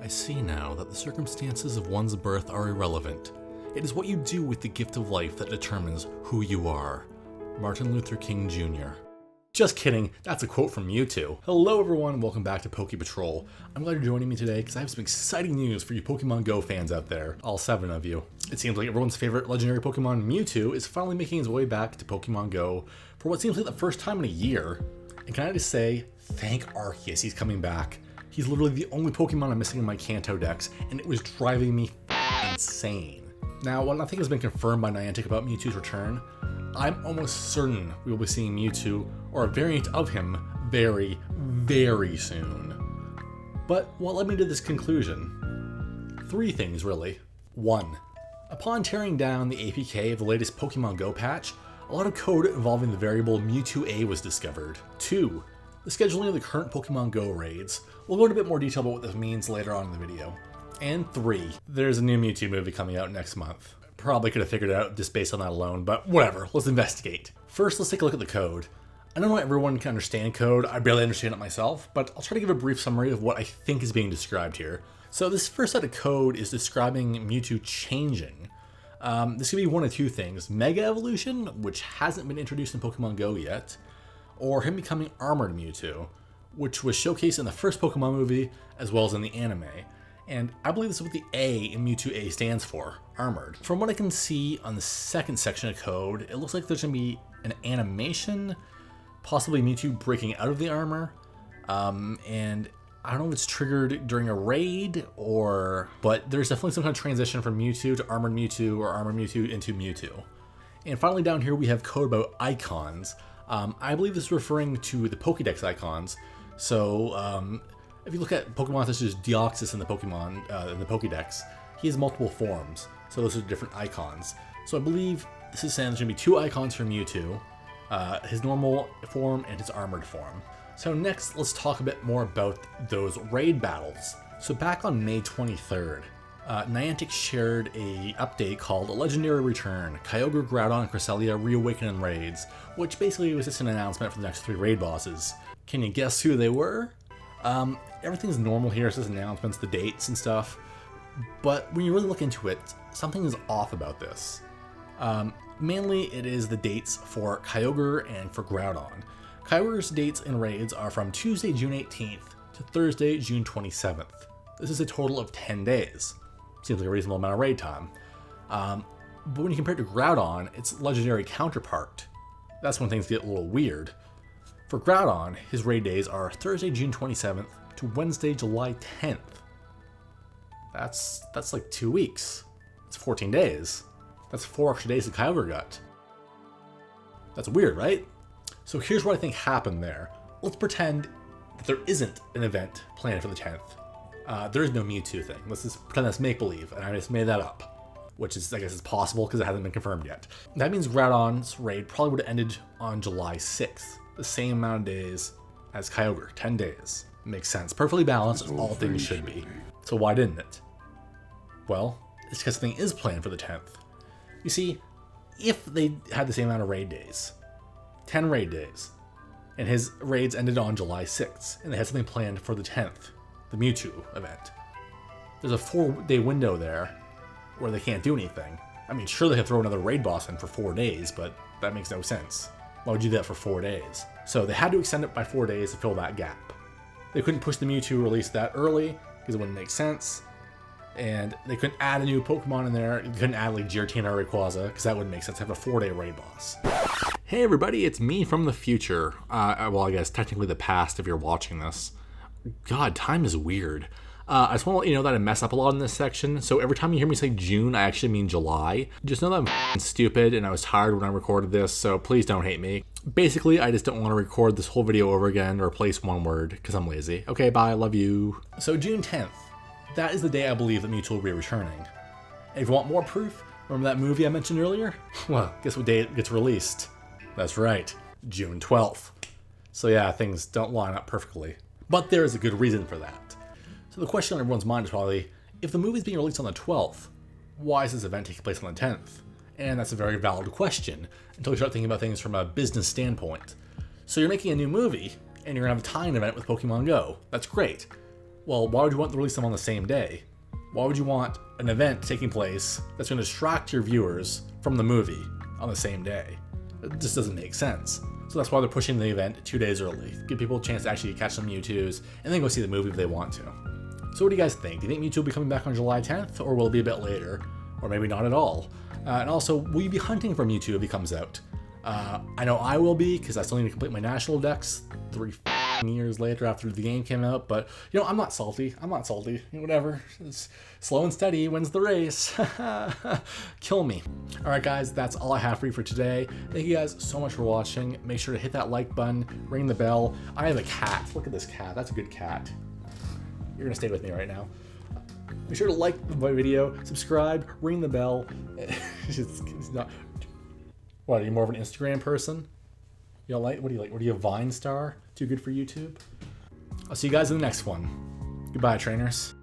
I see now that the circumstances of one's birth are irrelevant. It is what you do with the gift of life that determines who you are. Martin Luther King Jr. Just kidding, that's a quote from Mewtwo. Hello everyone, welcome back to Poke Patrol. I'm glad you're joining me today because I have some exciting news for you Pokemon GO fans out there, all 7 of you. It seems like everyone's favorite legendary Pokemon Mewtwo is finally making his way back to Pokemon GO for what seems like the first time in a year. And can I just say, thank Arceus, he's coming back. He's literally the only Pokemon I'm missing in my Kanto decks, and it was driving me insane. Now, while nothing has been confirmed by Niantic about Mewtwo's return, I'm almost certain we will be seeing Mewtwo, or a variant of him, very, very soon. But what led me to this conclusion? 3 things, really. 1. Upon tearing down the APK of the latest Pokemon GO patch, a lot of code involving the variable Mewtwo-A was discovered. 2. The scheduling of the current Pokemon GO raids. We'll go into a bit more detail about what this means later on in the video. And 3. There's a new Mewtwo movie coming out next month. Probably could have figured it out just based on that alone, but whatever, let's investigate. First, let's take a look at the code. I don't know everyone can understand code, I barely understand it myself, but I'll try to give a brief summary of what I think is being described here. So this first set of code is describing Mewtwo changing. This could be one of 2 things: Mega Evolution, which hasn't been introduced in Pokemon GO yet, or him becoming Armored Mewtwo, which was showcased in the first Pokemon movie as well as in the anime. And I believe this is what the A in Mewtwo-A stands for, Armored. From what I can see on the second section of code, it looks like there's going to be an animation, possibly Mewtwo breaking out of the armor, and I don't know if it's triggered during a raid but there's definitely some kind of transition from Mewtwo to Armored Mewtwo or Armored Mewtwo into Mewtwo. And finally down here we have code about icons. I believe this is referring to the Pokédex icons. So if you look at Pokemon such as Deoxys in the Pokédex, he has multiple forms. So those are different icons. So I believe this is saying there's going to be 2 icons for Mewtwo, his normal form and his armored form. So next, let's talk a bit more about those raid battles. So back on May 23rd, Niantic shared a update called Legendary Return, Kyogre, Groudon, and Cresselia Reawaken in Raids, which basically was just an announcement for the next 3 raid bosses. Can you guess who they were? Everything's normal here, it's just announcements, the dates and stuff, but when you really look into it, something is off about this. Mainly it is the dates for Kyogre and for Groudon. Kyogre's dates in raids are from Tuesday, June 18th to Thursday, June 27th. This is a total of 10 days. Seems like a reasonable amount of raid time. But when you compare it to Groudon, its legendary counterpart, that's when things get a little weird. For Groudon, his raid days are Thursday, June 27th to Wednesday, July 10th. That's like 2 weeks. It's 14 days. That's 4 extra days that Kyogre got. That's weird, right? So here's what I think happened there. Let's pretend that there isn't an event planned for the 10th. There is no Mewtwo thing. Let's just pretend that's make-believe, and I just made that up. Which is, I guess, is possible because it hasn't been confirmed yet. That means Groudon's raid probably would have ended on July 6th. The same amount of days as Kyogre, 10 days. Makes sense. Perfectly balanced as all things should be. So why didn't it? Well, it's because the thing is planned for the 10th. You see, if they had the same amount of raid days, 10 raid days, and his raids ended on July 6th, and they had something planned for the 10th, the Mewtwo event, there's a 4-day window there where they can't do anything. I mean, sure, they could throw another raid boss in for 4 days, but that makes no sense. Why would you do that for 4 days? So they had to extend it by 4 days to fill that gap. They couldn't push the Mewtwo release that early because it wouldn't make sense. And they couldn't add a new Pokemon in there. You couldn't add like Giratina or Rayquaza because that wouldn't make sense to have a 4-day raid boss. Hey everybody, it's me from the future. Well, I guess technically the past if you're watching this. God, time is weird. I just want to let you know that I mess up a lot in this section, so every time you hear me say June, I actually mean July. Just know that I'm f***ing stupid and I was tired when I recorded this, so please don't hate me. Basically, I just don't want to record this whole video over again or replace one word, because I'm lazy. Okay, bye, love you. So June 10th, that is the day I believe that Mewtwo will be returning. And if you want more proof, remember that movie I mentioned earlier? Well, guess what day it gets released? That's right, June 12th. So yeah, things don't line up perfectly. But there is a good reason for that. So the question on everyone's mind is probably, if the movie's being released on the 12th, why is this event taking place on the 10th? And that's a very valid question until you start thinking about things from a business standpoint. So you're making a new movie, and you're going to have a tie-in event with Pokemon GO. That's great. Well, why would you want to release them on the same day? Why would you want an event taking place that's going to distract your viewers from the movie on the same day? It just doesn't make sense. So that's why they're pushing the event 2 days early. Give people a chance to actually catch some Mewtwo's and then go see the movie if they want to. So what do you guys think? Do you think Mewtwo will be coming back on July 10th, or will it be a bit later? Or maybe not at all? And also, will you be hunting for Mewtwo if he comes out? I know I will be, because I still need to complete my national dex 3 years later after the game came out, but I'm not salty. Whatever. It's slow and steady wins the race. Kill me. Alright guys, that's all I have for you for today. Thank you guys so much for watching. Make sure to hit that like button, ring the bell. I have a cat. Look at this cat. That's a good cat. You're gonna stay with me right now. Make sure to like my video, subscribe, ring the bell. It's not. What, are you more of an Instagram person? You don't like? What do you like? What are you, a Vine star? Too good for YouTube? I'll see you guys in the next one. Goodbye, trainers.